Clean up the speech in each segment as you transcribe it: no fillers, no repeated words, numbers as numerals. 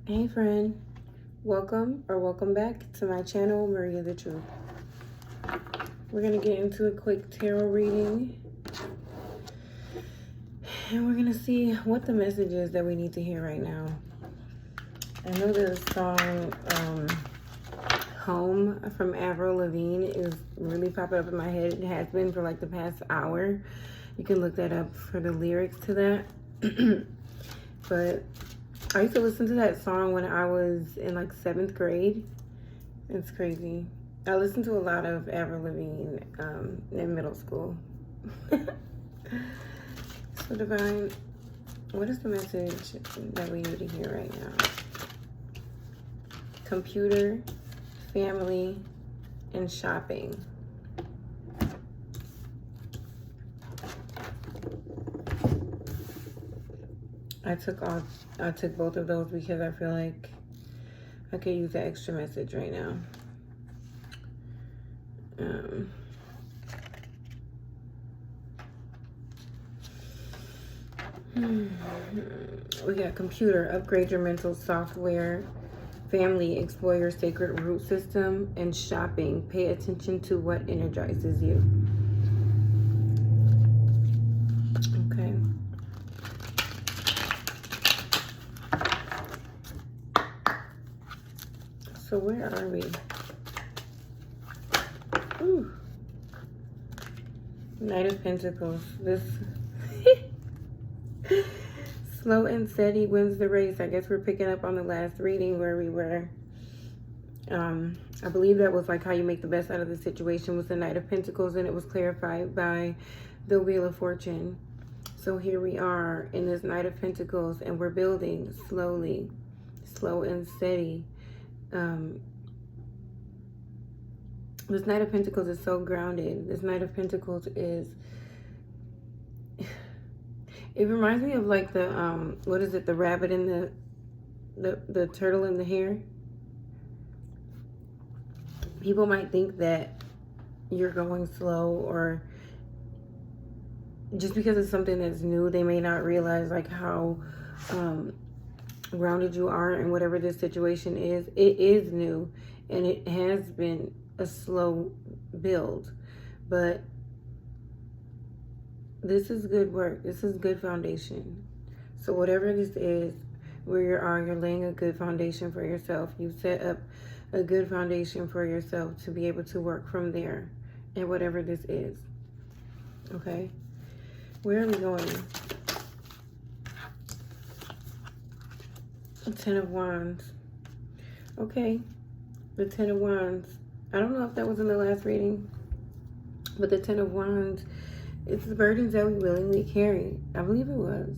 Hey friend, welcome back to my channel, Maria the Truth. We're gonna get into a quick tarot reading and we're gonna see what the message is that we need to hear right now. I know the song Home from Avril Lavigne is really popping up in my head. It has been for like the past hour. You can look that up for the lyrics to that. But I used to listen to that song when I was in like 7th grade. It's crazy. I listened to a lot of Avril Lavigne in middle school. So Divine, what is the message that we need to hear right now? Computer, family, and shopping. I took both of those because I feel like I could use the extra message right now. We got computer, upgrade your mental software, family, explore your sacred root system, and shopping, pay attention to what energizes you. Okay. So where are we? Ooh. Knight of Pentacles. This slow and steady wins the race. I guess we're picking up on the last reading where we were. I believe that was like how you make the best out of the situation with the Knight of Pentacles, and it was clarified by the Wheel of Fortune. So here we are in this Knight of Pentacles, and we're building slowly, slow and steady. This Knight of Pentacles is so grounded. This Knight of Pentacles is, it reminds me of like the, what is it? The rabbit and the turtle in the hair. People might think that you're going slow, or just because it's something that's new, they may not realize like how grounded you are in whatever this situation is. It is new, and it has been a slow build, but this is good work. This is good foundation. So whatever this is, where you are, you're laying a good foundation for yourself. You set up a good foundation for yourself to be able to work from there, and whatever this is. Okay, where are we going? 10 of Wands. Okay, the 10 of Wands. I don't know if that was in the last reading, but the 10 of Wands, it's the burdens that we willingly carry. I believe it was.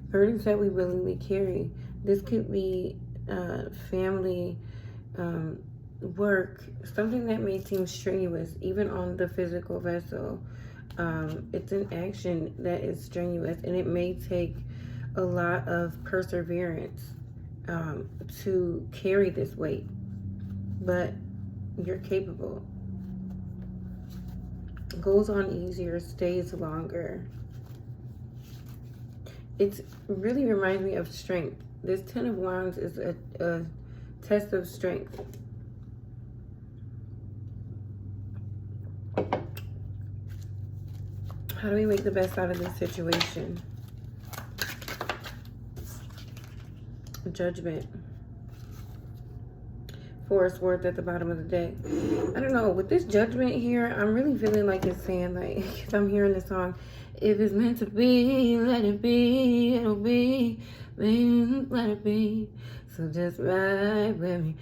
Burdens that we willingly carry. This could be family, work, something that may seem strenuous, even on the physical vessel. It's an action that is strenuous, and it may take a lot of perseverance to carry this weight, but you're capable. Goes on easier, stays longer. It really reminds me of strength. This 10 of Wands is a test of strength. How do we make the best out of this situation? Judgment. Four of Swords at the bottom of the deck. I don't know, with this Judgment here, I'm really feeling like it's saying, like, if I'm hearing the song, if it's meant to be, let it be, it'll be, baby, let it be. So just ride with me,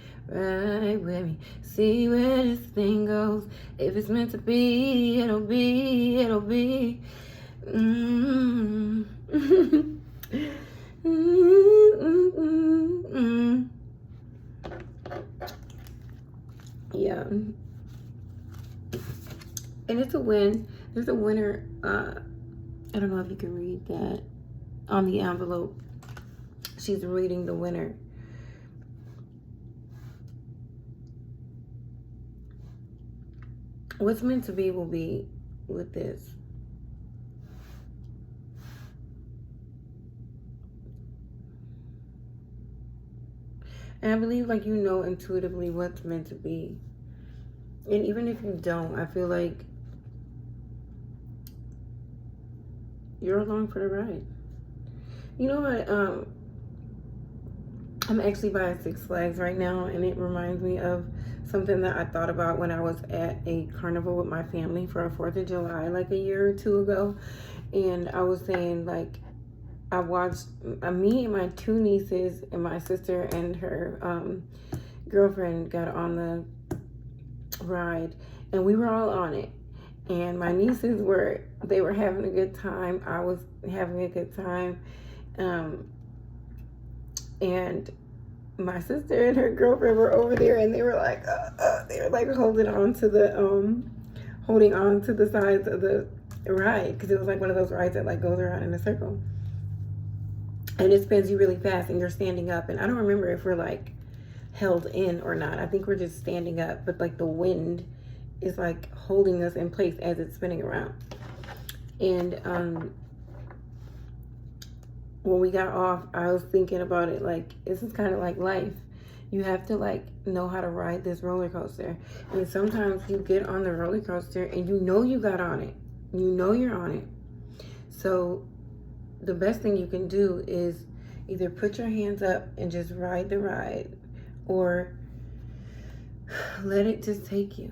see where this thing goes. If it's meant to be, it'll be, it'll be. Yeah, and it's a win. There's a winner. I don't know if you can read that on the envelope. She's reading the winner. What's meant to be will be with this. And I believe like you know intuitively what's meant to be. And even if you don't, I feel like you're along for the ride. You know what? I'm actually by Six Flags right now, and it reminds me of something that I thought about when I was at a carnival with my family for a 4th of July like a year or two ago. And I was saying, like, I watched me and my 2 nieces and my sister and her girlfriend got on the ride, and we were all on it. And my nieces were having a good time. I was having a good time. And my sister and her girlfriend were over there, and they were like holding on to the sides of the ride, because it was like one of those rides that like goes around in a circle, and it spins you really fast, and you're standing up. And I don't remember if we're like held in or not. I think we're just standing up, but like the wind is like holding us in place as it's spinning around. And when we got off, I was thinking about it like, this is kind of like life. You have to like know how to ride this roller coaster. And sometimes you get on the roller coaster and you know you got on it. You know you're on it. So the best thing you can do is either put your hands up and just ride the ride, or let it just take you.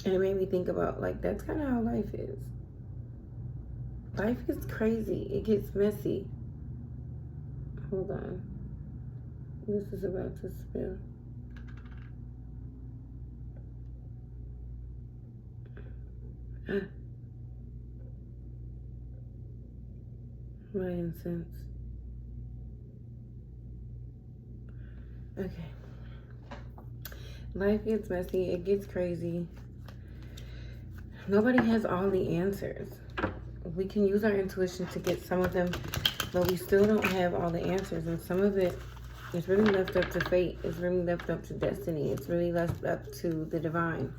And it made me think about, like, that's kind of how life is. Life is crazy. It gets messy. Hold on. This is about to spill. My incense. Okay. Life gets messy. It gets crazy. Nobody has all the answers. We can use our intuition to get some of them, but we still don't have all the answers. And some of it is really left up to fate. It's really left up to destiny. It's really left up to the divine.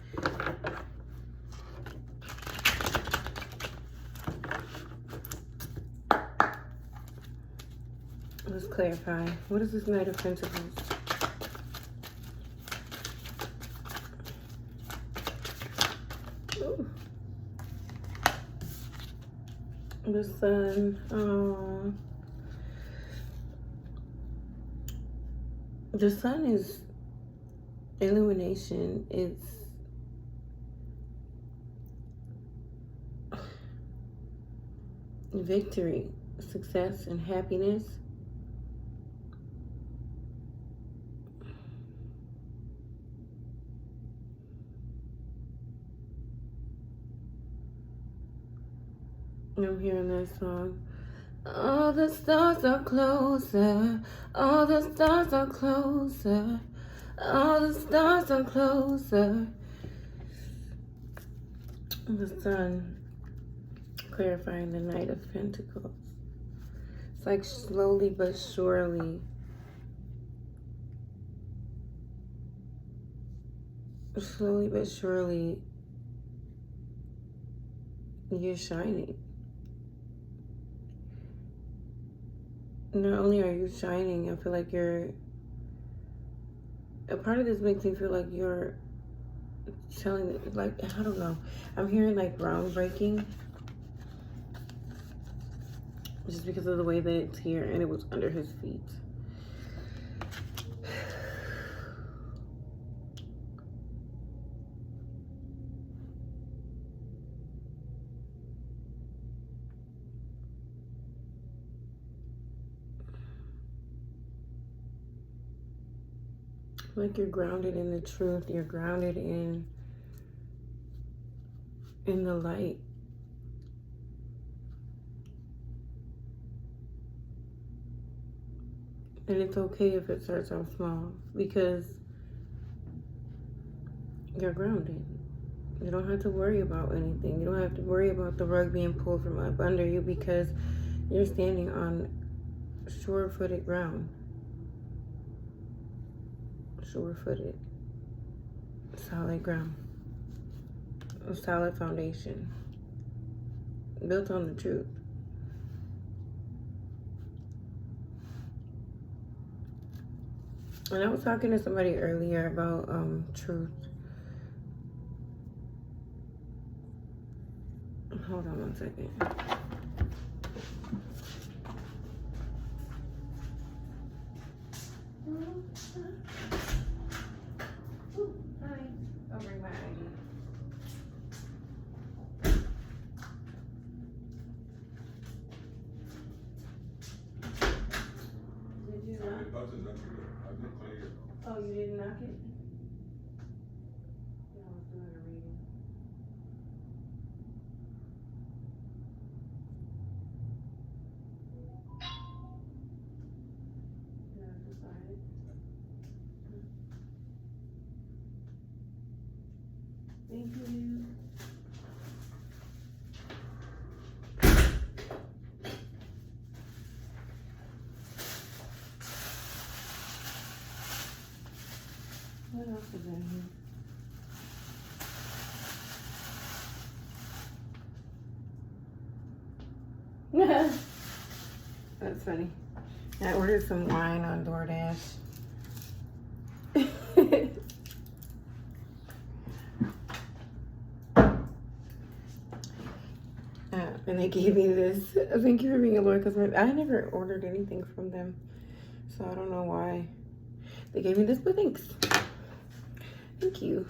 Let's clarify. What is this Knight of Pentacles? Ooh. The Sun. Oh. The Sun is illumination. It's victory, success, and happiness. I'm hearing that song. All the stars are closer. All the stars are closer. All the stars are closer. The Sun, clarifying the Knight of Pentacles. It's like slowly but surely. Slowly but surely, you're shining. Not only are you shining, I feel like a part of this makes me feel like you're telling, like, I don't know. I'm hearing like groundbreaking, just because of the way that it's here and it was under his feet. Like you're grounded in the truth. You're grounded in the light. And it's okay if it starts off small, because you're grounded. You don't have to worry about anything. You don't have to worry about the rug being pulled from up under you, because you're standing on sure-footed ground. Sure-footed, solid ground, a solid foundation, built on the truth. And I was talking to somebody earlier about truth. Hold on one second. Hi. I'll bring my ID. Did you knock? Oh, you didn't knock it? Yeah, I was doing a reading. Yeah, I decided. Thank you. What else is in here? That's funny. I ordered some wine on DoorDash. And they gave me this. Thank you for being a loyal customer. I never ordered anything from them, so I don't know why they gave me this, but thanks. Thank you.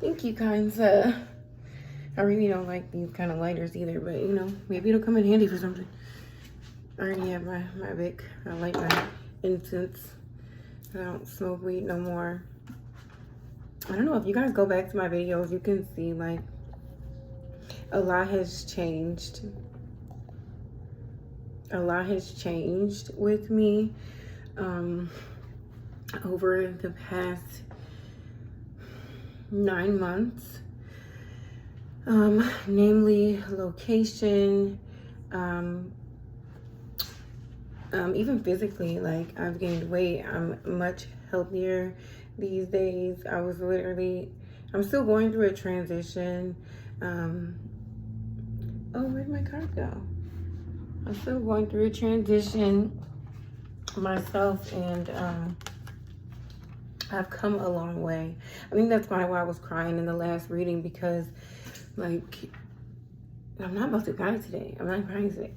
Thank you, kinds. I really don't like these kind of lighters either, but you know, maybe it'll come in handy for something. I already have my Vic. I like my incense. I don't smoke weed no more. I don't know, if you guys go back to my videos, you can see like a lot has changed. A lot has changed with me over the past 9 months. Namely location, even physically, like I've gained weight. I'm much healthier these days. I'm still going through a transition. Oh, where'd my card go? I'm still going through a transition myself, and I've come a long way. I think that's why I was crying in the last reading, because like I'm not about to cry today. I'm not crying today.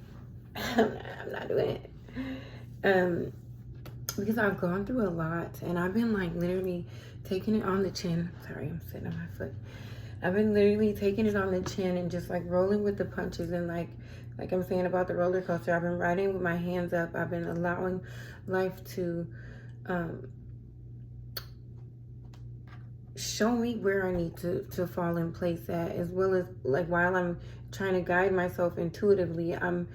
I'm not doing it. Because I've gone through a lot, and I've been like literally taking it on the chin. Sorry, I'm sitting on my foot. I've been literally taking it on the chin and just like rolling with the punches, and like I'm saying about the roller coaster, I've been riding with my hands up. I've been allowing life to show me where I need to fall in place at, as well as like while I'm trying to guide myself intuitively, I'm,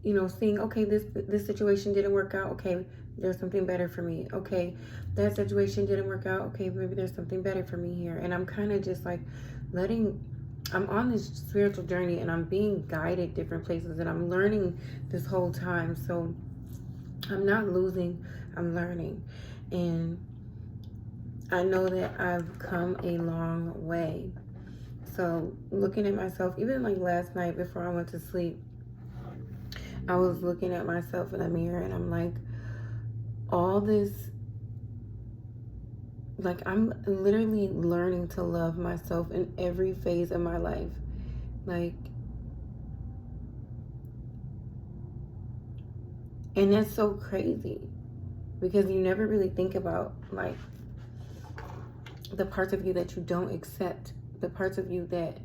you know, seeing, okay, this situation didn't work out. Okay, there's something better for me. Okay, that situation didn't work out. Okay, maybe there's something better for me here. And I'm kind of just like I'm on this spiritual journey, and I'm being guided different places, and I'm learning this whole time. So I'm not losing, I'm learning. And I know that I've come a long way. So looking at myself, even like last night before I went to sleep, I was looking at myself in the mirror, and I'm like, all this, like I'm literally learning to love myself in every phase of my life. Like, and that's so crazy, because you never really think about like the parts of you that you don't accept, the parts of you that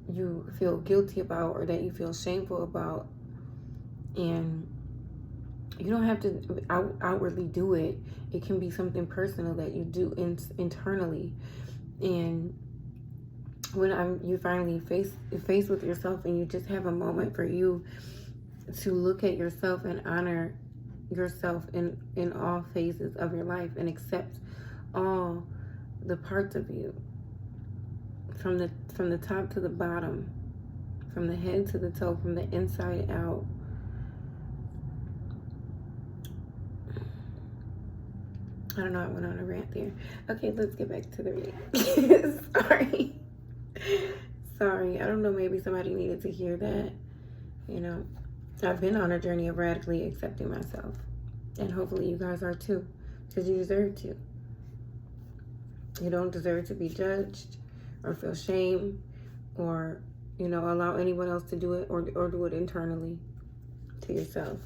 you feel guilty about or that you feel shameful about. And you don't have to outwardly do it. It can be something personal that you do internally. And when you finally face with yourself, and you just have a moment for you to look at yourself and honor yourself in all phases of your life, and accept all the parts of you, from the top to the bottom, from the head to the toe, from the inside out. I don't know, I went on a rant there. Okay, let's get back to the reading. Sorry. I don't know, maybe somebody needed to hear that. You know, I've been on a journey of radically accepting myself, and hopefully you guys are too. because you deserve to. You don't deserve to be judged or feel shame or, you know, allow anyone else to do it or do it internally to yourself.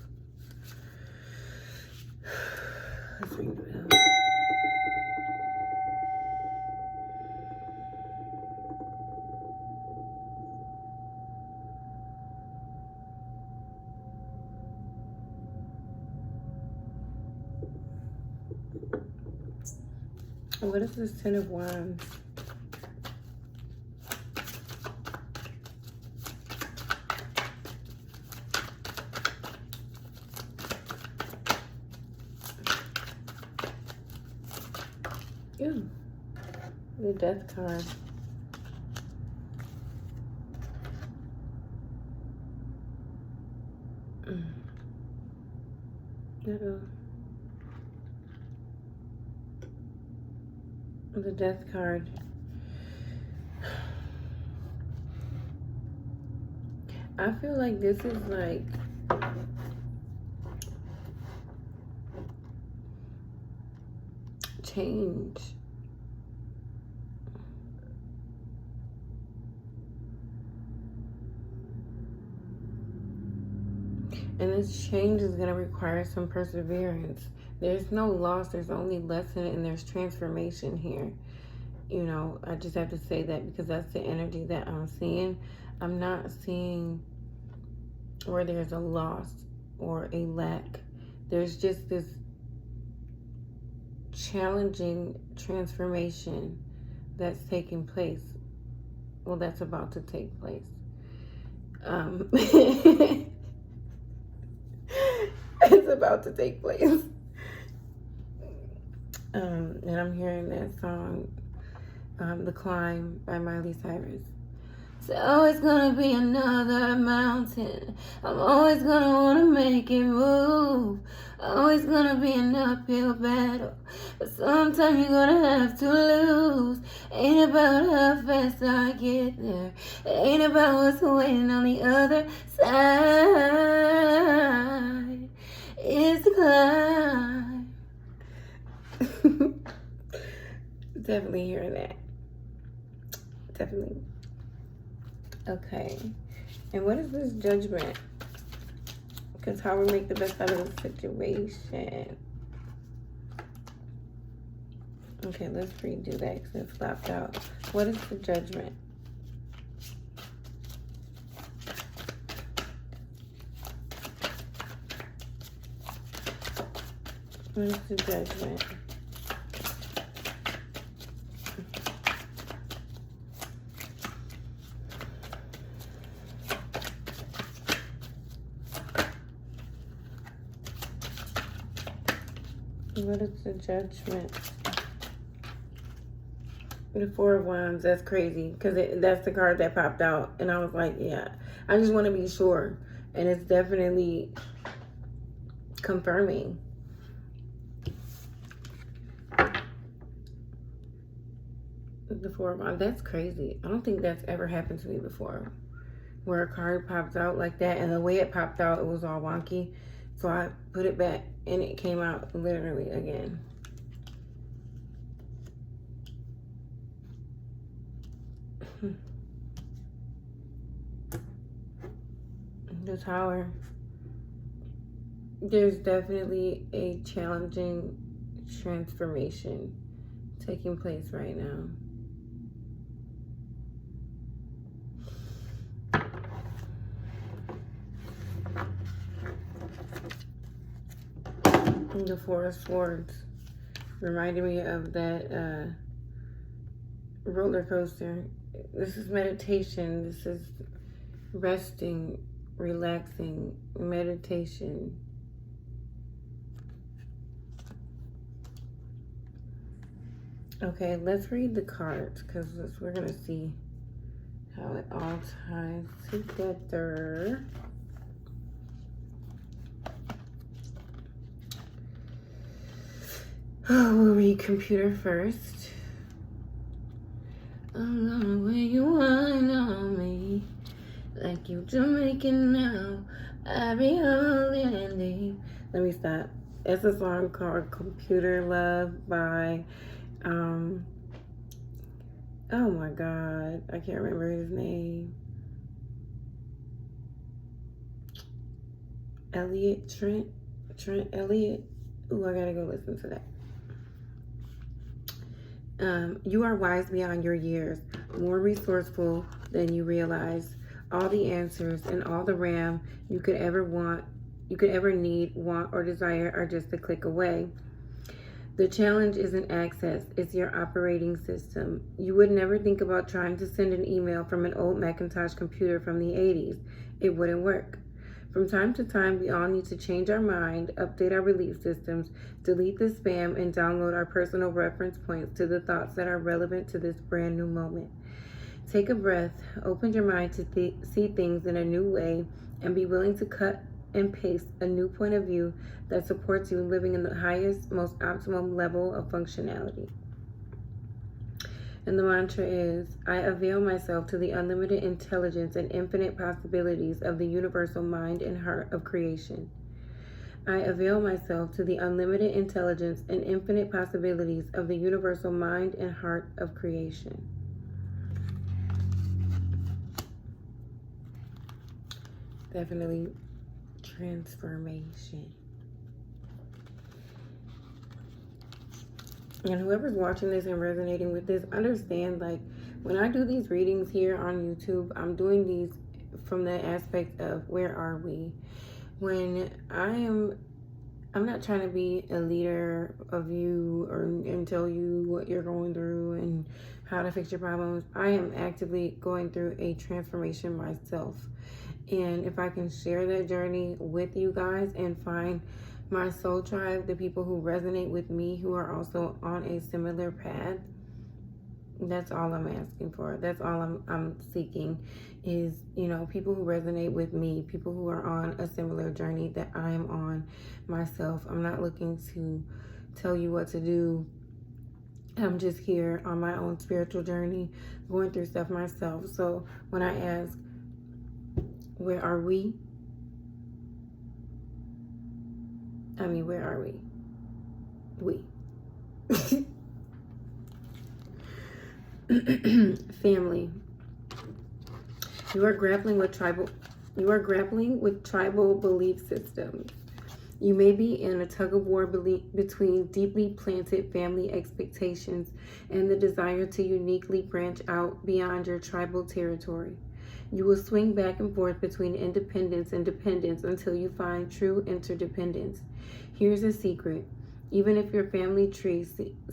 Let's ring the bell. What is this Ten of Wands? Ew. The Death card. Uh-oh. The Death card. I feel like this is like change. And this change is going to require some perseverance. There's no loss, there's only lesson, and there's transformation here. You know, I just have to say that because that's the energy that I'm seeing. I'm not seeing where there's a loss or a lack. There's just this challenging transformation that's taking place. Well, that's about to take place. It's about to take place. And I'm hearing that song, The Climb by Miley Cyrus. So always gonna be another mountain. I'm always gonna wanna make it move. Always gonna be an uphill battle. But sometimes you're gonna have to lose. Ain't about how fast I get there. It ain't about what's waiting on the other side. It's the climb. Definitely hearing that. Definitely. Okay. And what is this Judgment? Because how we make the best out of the situation. Okay, let's redo that because it flopped out. What is the Judgment? What is the Judgment? What is the Judgment? The Four of Wands. That's crazy because that's the card that popped out. And I was like, yeah, I just want to be sure. And it's definitely confirming. The Four of Wands. That's crazy. I don't think that's ever happened to me before. Where a card popped out like that. And the way it popped out, it was all wonky. So I put it back and it came out literally again. The Tower. There's definitely a challenging transformation taking place right now. The Four of Swords reminded me of that roller coaster. This is meditation. This is resting, relaxing, meditation. Okay, let's read the cards because we're going to see how it all ties together. We'll read computer first. I'm gonna wear you wine on me like you Jamaican now. I be holding and leave. Let me stop. It's a song called Computer Love by, oh my God, I can't remember his name. Trent Elliott. Ooh, I gotta go listen to that. You are wise beyond your years, more resourceful than you realize. All the answers and all the RAM you could ever need, want, or desire are just a click away. The challenge isn't access, it's your operating system. You would never think about trying to send an email from an old Macintosh computer from the 80s. It wouldn't work. From time to time, we all need to change our mind, update our belief systems, delete the spam, and download our personal reference points to the thoughts that are relevant to this brand new moment. Take a breath, open your mind to see things in a new way, and be willing to cut and paste a new point of view that supports you living in the highest, most optimum level of functionality. And the mantra is, I avail myself to the unlimited intelligence and infinite possibilities of the universal mind and heart of creation. I avail myself to the unlimited intelligence and infinite possibilities of the universal mind and heart of creation. Definitely transformation. And whoever's watching this and resonating with this, understand, like, when I do these readings here on YouTube, I'm doing these from the aspect of where are we? When I'm not trying to be a leader of you and tell you what you're going through and how to fix your problems. I am actively going through a transformation myself. And if I can share that journey with you guys and find my soul tribe, the people who resonate with me, who are also on a similar path, that's all I'm asking for. That's all I'm seeking is, people who resonate with me, people who are on a similar journey that I'm on myself. I'm not looking to tell you what to do. I'm just here on my own spiritual journey, going through stuff myself. So when I ask, where are we? I mean, where are we? We. Family. You are grappling with tribal belief systems. You may be in a tug of war between deeply planted family expectations and the desire to uniquely branch out beyond your tribal territory. You will swing back and forth between independence and dependence until you find true interdependence. Here's a secret. Even if your family tree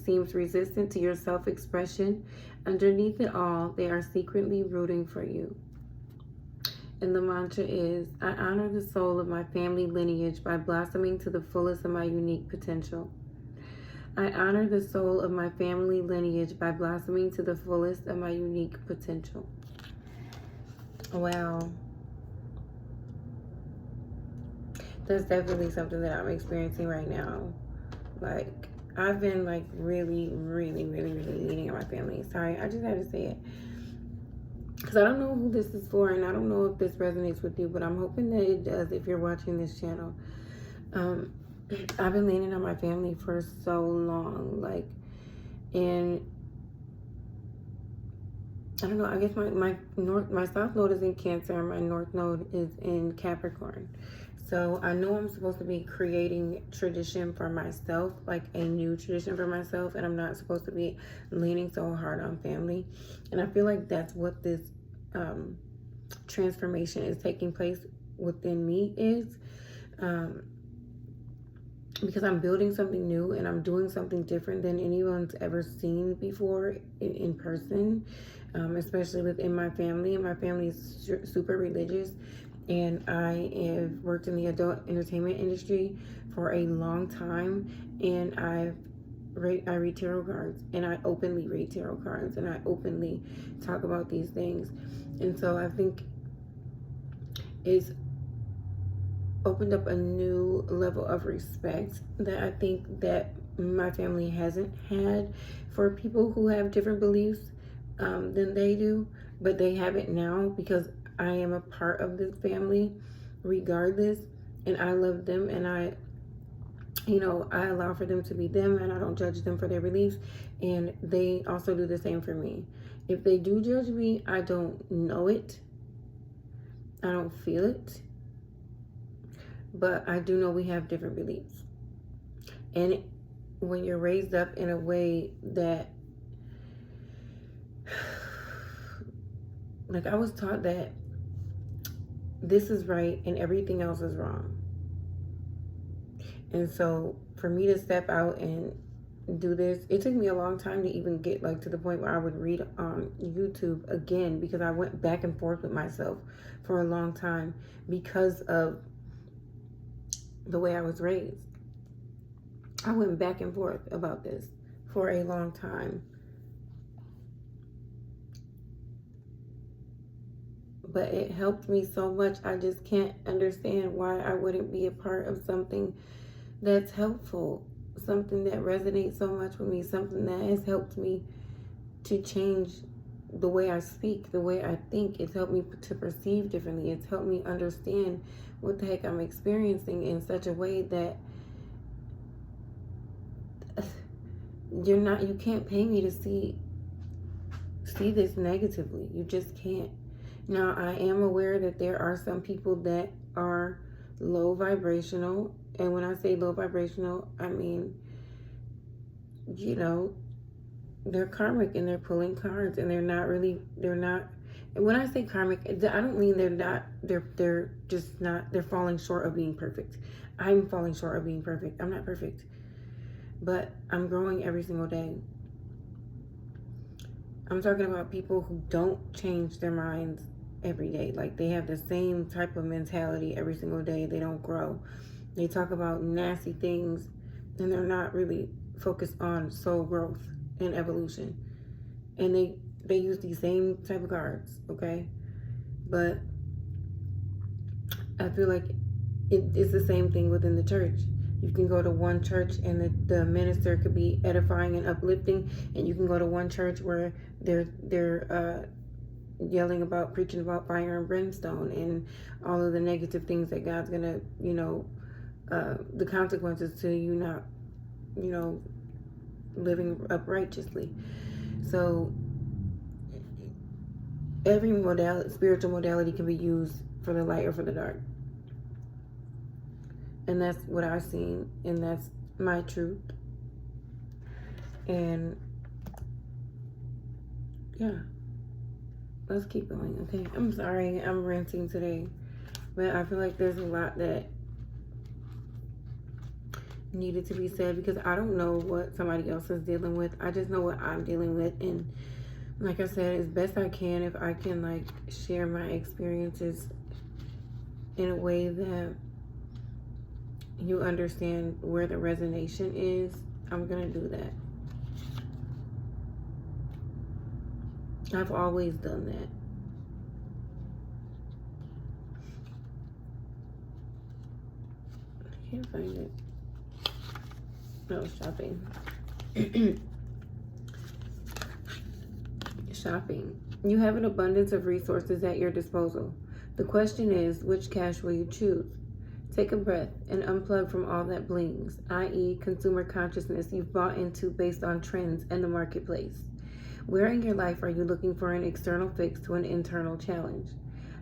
seems resistant to your self-expression, underneath it all, they are secretly rooting for you. And the mantra is, I honor the soul of my family lineage by blossoming to the fullest of my unique potential. I honor the soul of my family lineage by blossoming to the fullest of my unique potential. Wow. That's definitely something that I'm experiencing right now. Like, I've been like really leaning on my family. Sorry, I just had to say it. Because I don't know who this is for, and I don't know if this resonates with you, but I'm hoping that it does if you're watching this channel. I've been leaning on my family for so long, and I don't know, I guess my south node is in Cancer and my north node is in Capricorn. So I know I'm supposed to be creating tradition for myself, like a new tradition for myself, and I'm not supposed to be leaning so hard on family. And I feel like that's what this transformation is taking place within me is, because I'm building something new and I'm doing something different than anyone's ever seen before in person, especially within my family. And my family is super religious. And I have worked in the adult entertainment industry for a long time, and I read tarot cards, and I openly read tarot cards, and I openly talk about these things. And so I think it's opened up a new level of respect that I think that my family hasn't had for people who have different beliefs than they do, but they have it now because I am a part of this family regardless, and I love them, and I You know, I allow for them to be them, and I don't judge them for their beliefs, and they also do the same for me. If they do judge me, I don't know it, I don't feel it, but I do know we have different beliefs. And when you're raised up in a way that, like, I was taught that this is right and everything else is wrong. And so for me to step out and do this, it took me a long time to even get like to the point where I would read on YouTube again, because I went back and forth with myself for a long time because of the way I was raised. I went back and forth about this for a long time. But it helped me so much. I just can't understand why I wouldn't be a part of something that's helpful, something that resonates so much with me, something that has helped me to change the way I speak, the way I think. It's helped me to perceive differently. It's helped me understand what the heck I'm experiencing in such a way that you can't pay me to see this negatively. You just can't. Now, I am aware that there are some people that are low vibrational. And when I say low vibrational, I mean, you know, they're karmic and they're pulling cards, and they're not. And when I say karmic, I don't mean they're just not, they're falling short of being perfect. I'm falling short of being perfect. I'm not perfect, but I'm growing every single day. I'm talking about people who don't change their minds every day. Like, they have the same type of mentality every single day. They don't grow. They talk about nasty things, and they're not really focused on soul growth and evolution. And they use these same type of cards, okay? But I feel like it's the same thing within the church. You can go to one church and the minister could be edifying and uplifting, and you can go to one church where they're yelling about, preaching about fire and brimstone and all of the negative things that God's gonna, the consequences to you not, living uprighteously. So every spiritual modality can be used for the light or for the dark. And that's what I've seen, and that's my truth. And yeah, let's keep going, okay? I'm sorry, I'm ranting today, but I feel like there's a lot that needed to be said, because I don't know what somebody else is dealing with. I just know what I'm dealing with. And like I said, as best I can, if I can like share my experiences in a way that you understand where the resonance is, I'm gonna do that. I've always done that. I can't find it. No, shopping. Shopping. You have an abundance of resources at your disposal. The question is, which cash will you choose? Take a breath and unplug from all that blings, i.e. consumer consciousness you've bought into based on trends and the marketplace. Where in your life are you looking for an external fix to an internal challenge?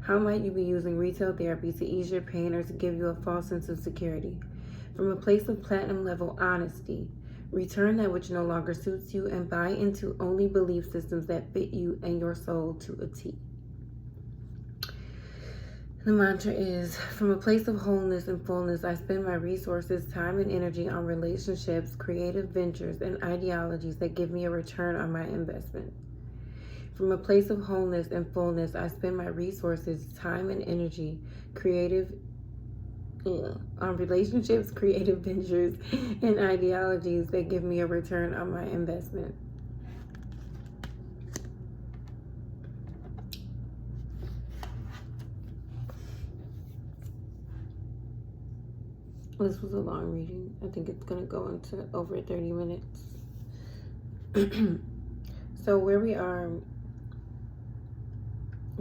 How might you be using retail therapy to ease your pain or to give you a false sense of security? From a place of platinum level honesty, return that which no longer suits you and buy into only belief systems that fit you and your soul to a T. The mantra is, from a place of wholeness and fullness, I spend my resources, time, and energy on relationships, creative ventures, and ideologies that give me a return on my investment. From a place of wholeness and fullness, I spend my resources, time, and energy, on relationships, creative ventures, and ideologies that give me a return on my investment. This was a long reading. I think it's going to go into over 30 minutes. So where we are,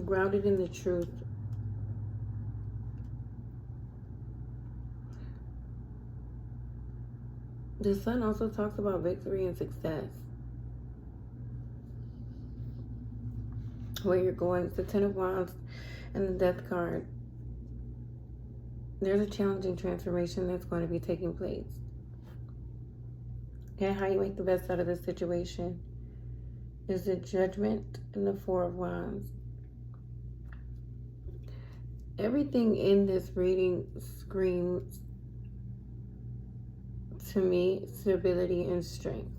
grounded in the truth, The Sun also talks about victory and success. Where you're going, it's the Ten of Wands and the Death card. There's a challenging transformation that's going to be taking place. And how you make the best out of this situation is the Judgment and the Four of Wands. Everything in this reading screams to me stability and strength.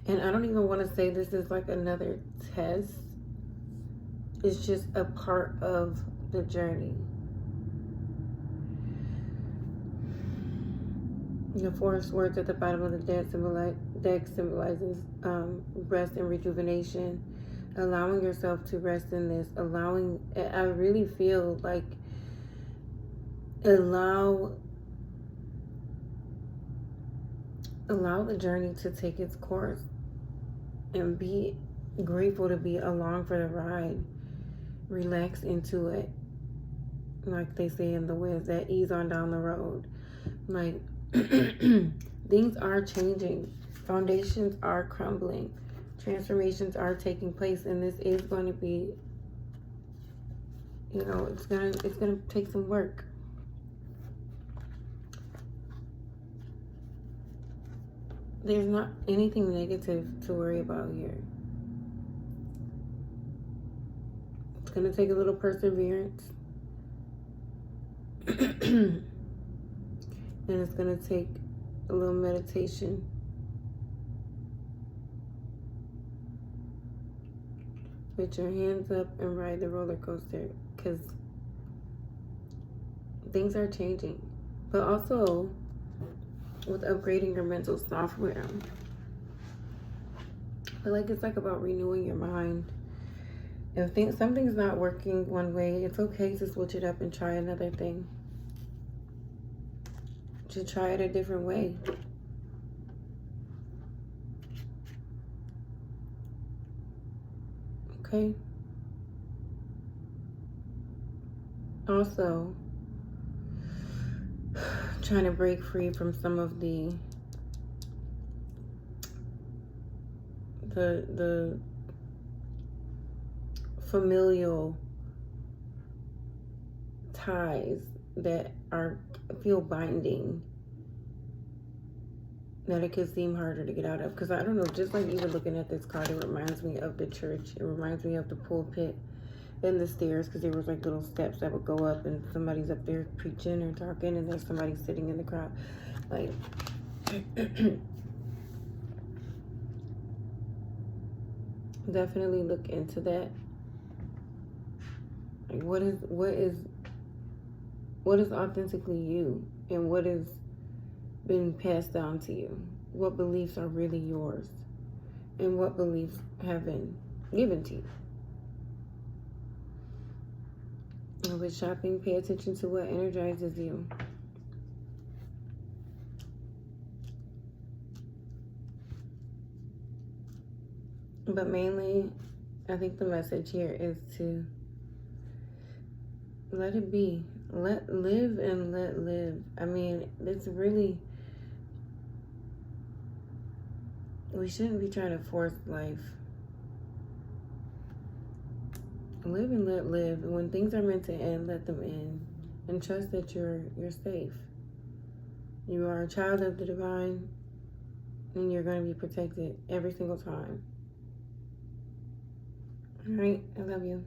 And I don't even want to say this is like another test. It's just a part of the journey. The Four of Swords at the bottom of the deck symbolizes rest and rejuvenation. Allowing yourself to rest in this. I really feel like allow the journey to take its course. And be grateful to be along for the ride. Relax into it. Like they say in the Wiz, that ease on down the road. Like, things are changing. Foundations are crumbling. Transformations are taking place. And this is going to be, you know, it's gonna take some work. There's not anything negative to worry about here. It's going to take a little perseverance. And it's going to take a little meditation. Put your hands up and ride the roller coaster, because things are changing. But also, with upgrading your mental software, I feel like it's like about renewing your mind. If something's not working one way, it's okay to switch it up and try another thing. To try it a different way. Okay? Also, trying to break free from some of the familial ties that feel binding, that it could seem harder to get out of. Because I don't know, just like even looking at this card, it reminds me of the church. It reminds me of the pulpit and the stairs, because there was like little steps that would go up and somebody's up there preaching or talking and there's somebody sitting in the crowd. Like, definitely look into that. Like, what is authentically you, and what is been passed down to you? What beliefs are really yours, and what beliefs have been given to you? And with shopping, pay attention to what energizes you. But mainly, I think the message here is to let it be. Let live and let live. I mean, it's really, we shouldn't be trying to force life. Live and let live. And when things are meant to end, let them end. And trust that you're safe. You are a child of the divine, and you're going to be protected every single time. All right, I love you.